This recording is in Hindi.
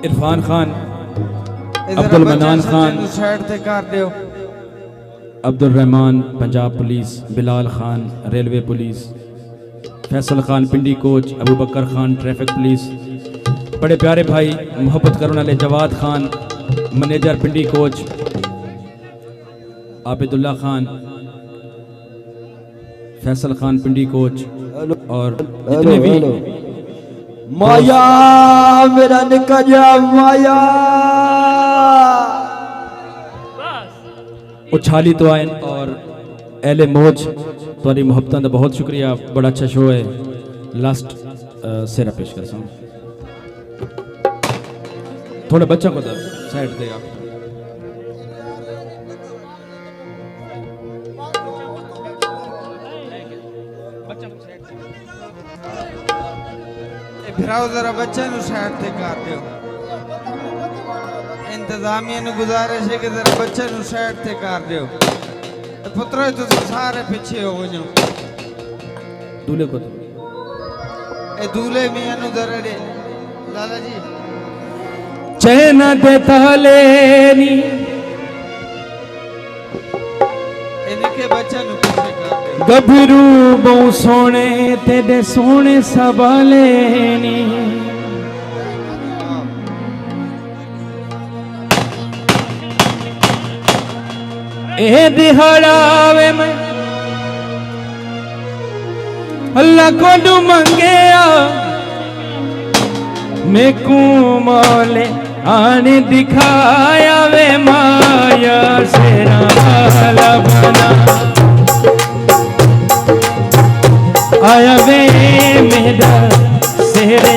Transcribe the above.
Irfan Khan, Abdul Manan Khan, Abdul Rehman Punjab police, Bilal Khan railway police, Faisal Khan Pindi coach, Abu Bakar Khan traffic police, बड़े प्यारे भाई मोहब्बत करने वाले Jawad Khan manager Pindi coach, Abidullah Khan, Faisal Khan Pindi coach और जितने भी माया मेरा निकजा माया उछाली तो आए और एले मौज तुम्हारी मोहब्बत का बहुत शुक्रिया। बड़ा अच्छा शो है। लास्ट सेरा पेश कर सकूँ थोड़ा बच्चों को साइड दे आप। फिराओ जरा बच्चे नु साइड ते कर दियो। इंतजामिया नु गुजारिश है कि जरा बच्चे नु साइड ते कर दियो। पुत्रो तो सारे पीछे हो वणो। दूल्हे को ए दूल्हे मियां नु जरा दे लाला जी चैन दे ताले नी इनके बच्चे नु पीछे कर दियो। गभरू बहु सोने तेरे सोने सवाले नी ए दिहाड़ावे मैं अल्लाह को डू मंगया मैं को मौले आने दिखाया वे माया सेरा वाला बना आया वे मेरा सेरे